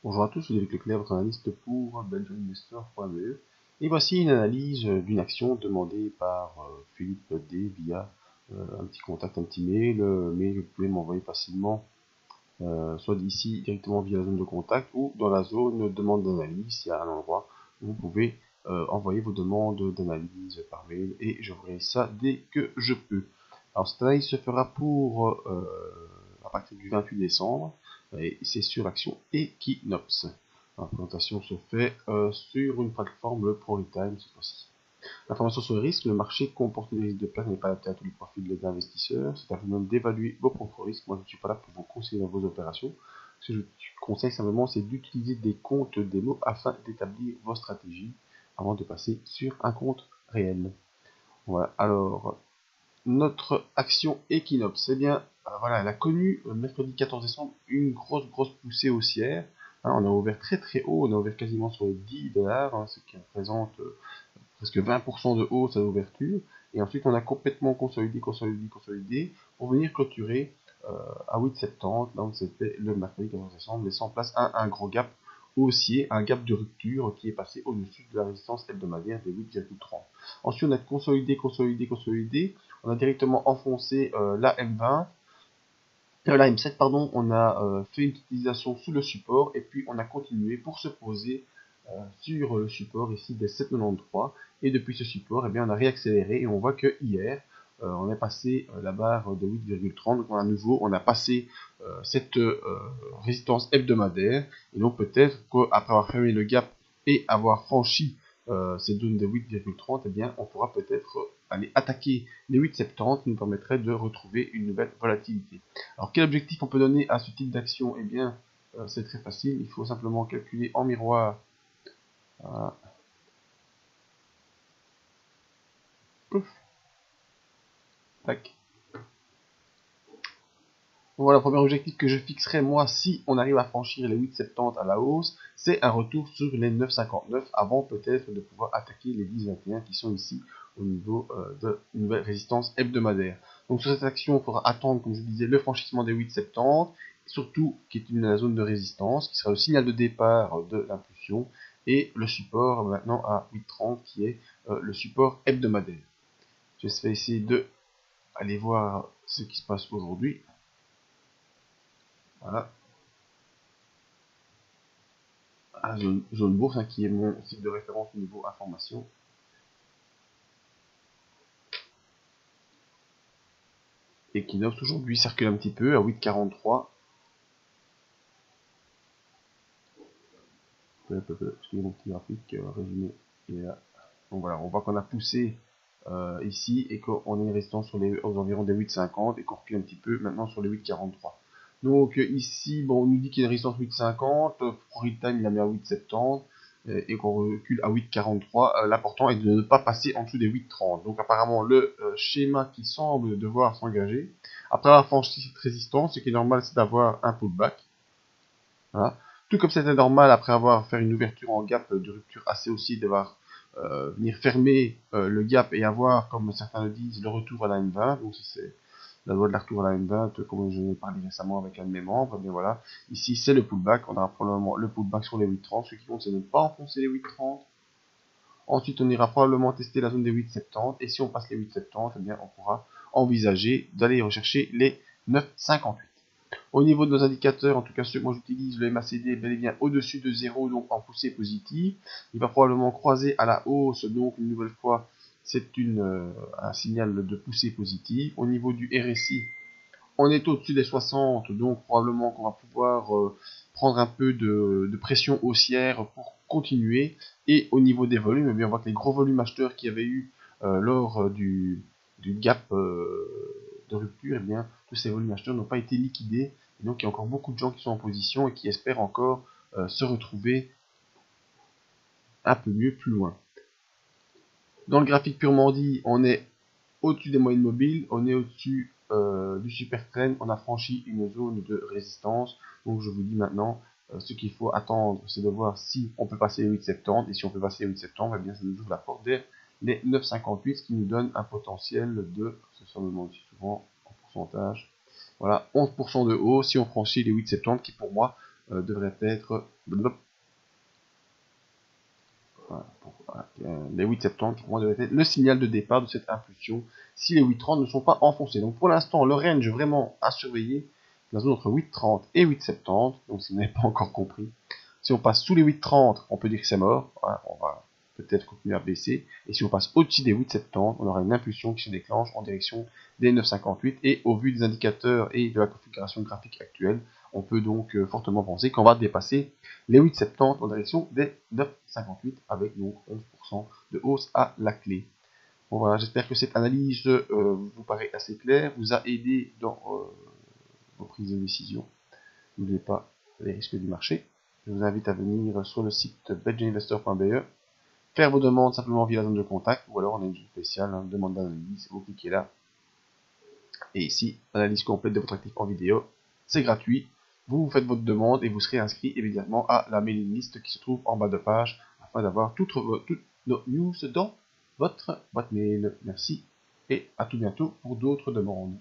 Bonjour à tous, c'est David Leclerc, votre analyste pour belgiuminvestor.be. Et voici une analyse d'une action demandée par Philippe D via un petit contact, un petit mail, mais vous pouvez m'envoyer facilement, soit d'ici directement via la zone de contact ou dans la zone demande d'analyse. Il y a un endroit où vous pouvez envoyer vos demandes d'analyse par mail et je ferai ça dès que je peux. Alors cette analyse se fera à partir du 28 décembre et c'est sur l'action Equinox. La présentation se fait sur une plateforme, le ProRetime cette fois-ci. L'information sur le risque, le marché comporte des risques de perte n'est pas adapté à tous les profils des investisseurs. C'est à vous-même d'évaluer vos propres risques. Moi, je ne suis pas là pour vous conseiller dans vos opérations. Ce que je vous conseille simplement, c'est d'utiliser des comptes démo afin d'établir vos stratégies avant de passer sur un compte réel. Voilà, alors, notre action Equinox, eh bien, voilà, elle a connu mercredi 14 décembre une grosse poussée haussière. Hein, on a ouvert très haut, on a ouvert quasiment sur les 10 $, hein, ce qui représente presque 20% de hausse à l'ouverture. Et ensuite, on a complètement consolidé pour venir clôturer à 8,70, là où c'était le mercredi 14 décembre, laissant place à un gros gap haussier, un gap de rupture qui est passé au-dessus de la résistance hebdomadaire des 8,30. Ensuite, on a consolidé. On a directement enfoncé la M20. La M7, pardon, on a fait une utilisation sous le support et puis on a continué pour se poser sur le support ici des 7,93 et depuis ce support, eh bien, on a réaccéléré et on voit que hier, on est passé la barre de 8,30, donc à nouveau, on a passé cette résistance hebdomadaire et donc peut-être qu'après avoir fermé le gap et avoir franchi cette zone de 8,30, eh bien, on pourra peut-être aller attaquer les 8,70 qui nous permettrait de retrouver une nouvelle volatilité. Alors quel objectif on peut donner à ce type d'action? Eh bien, c'est très facile, il faut simplement calculer en miroir. Voilà. Pouf. Tac. Voilà, le premier objectif que je fixerai moi si on arrive à franchir les 8,70 à la hausse, c'est un retour sur les 9,59 avant peut-être de pouvoir attaquer les 10,21 qui sont ici au niveau de une nouvelle résistance hebdomadaire. Donc sur cette action, il faudra attendre, comme je disais, le franchissement des 8,70, surtout qui est une zone de résistance, qui sera le signal de départ de l'impulsion, et le support maintenant à 8,30 qui est le support hebdomadaire. Je vais essayer de aller voir ce qui se passe aujourd'hui. Voilà. Zone Bourse, hein, qui est mon site de référence au niveau information. Equinox aujourd'hui circule un petit peu à 8,43. Excusez mon petit graphique résumé. Et là. Donc voilà, on voit qu'on a poussé ici et qu'on est restant sur aux environs des 8,50 et qu'on recule un petit peu maintenant sur les 8,43. Donc ici, bon, on nous dit qu'il y a une résistance 8,50, ProRetime il a mis à 8,70 et qu'on recule à 8,43. L'important est de ne pas passer en dessous des 8,30. Donc apparemment le schéma qui semble devoir s'engager, après avoir franchi cette résistance, ce qui est normal, c'est d'avoir un pullback. Voilà. Tout comme c'était normal après avoir fait une ouverture en gap de rupture assez aussi, d'avoir venir fermer le gap et avoir, comme certains le disent, le retour à la M20. Donc c'est la loi de la retour à la M20, comme je l'ai parlé récemment avec un de mes membres. Mais voilà, ici c'est le pullback. On aura probablement le pullback sur les 8,30. Ce qui compte, c'est de ne pas enfoncer les 8,30. Ensuite, on ira probablement tester la zone des 8,70. Et si on passe les 8,70, eh bien, on pourra envisager d'aller rechercher les 9,58. Au niveau de nos indicateurs, en tout cas ceux que moi j'utilise, le MACD est bel et bien au-dessus de 0, donc en poussée positive. Il va probablement croiser à la hausse, donc une nouvelle fois, c'est un signal de poussée positive. Au niveau du RSI, on est au-dessus des 60, donc probablement qu'on va pouvoir prendre un peu de pression haussière pour continuer. Et au niveau des volumes, eh bien, on voit que les gros volumes acheteurs qu'il y avait eu lors du gap de rupture, eh bien, tous ces volumes acheteurs n'ont pas été liquidés. Et donc il y a encore beaucoup de gens qui sont en position et qui espèrent encore se retrouver un peu mieux plus loin. Dans le graphique purement dit, on est au-dessus des moyennes mobiles, on est au-dessus du super trend, on a franchi une zone de résistance. Donc je vous dis maintenant, ce qu'il faut attendre, c'est de voir si on peut passer les 8,70, et si on peut passer les 8,70, eh bien ça nous ouvre la porte vers les 9,58, ce qui nous donne un potentiel de, ça me demande souvent en pourcentage, voilà, 11% de hausse si on franchit les 8,70, qui pour moi devrait être les 8,70 pour moi devrait être le signal de départ de cette impulsion si les 8,30 ne sont pas enfoncés. Donc pour l'instant, le range vraiment à surveiller, la zone entre 8,30 et 8,70. Donc si vous n'avez pas encore compris, si on passe sous les 8,30, on peut dire que c'est mort. Voilà, on va peut-être continuer à baisser. Et si on passe au-dessus des 8,70, on aura une impulsion qui se déclenche en direction des 9,58. Et au vu des indicateurs et de la configuration graphique actuelle, on peut donc fortement penser qu'on va dépasser les 8,70 en direction des 9,58 avec donc 11% de hausse à la clé. Bon voilà, j'espère que cette analyse vous paraît assez claire, vous a aidé dans vos prises de décision. N'oubliez pas les risques du marché. Je vous invite à venir sur le site belgianinvestor.be, faire vos demandes simplement via la zone de contact, ou alors on a une zone spéciale, hein, demande d'analyse, vous cliquez là. Et ici, analyse complète de votre actif en vidéo, c'est gratuit. Vous faites votre demande et vous serez inscrit immédiatement à la mailing list qui se trouve en bas de page afin d'avoir toutes nos news dans votre boîte mail. Merci et à tout bientôt pour d'autres demandes.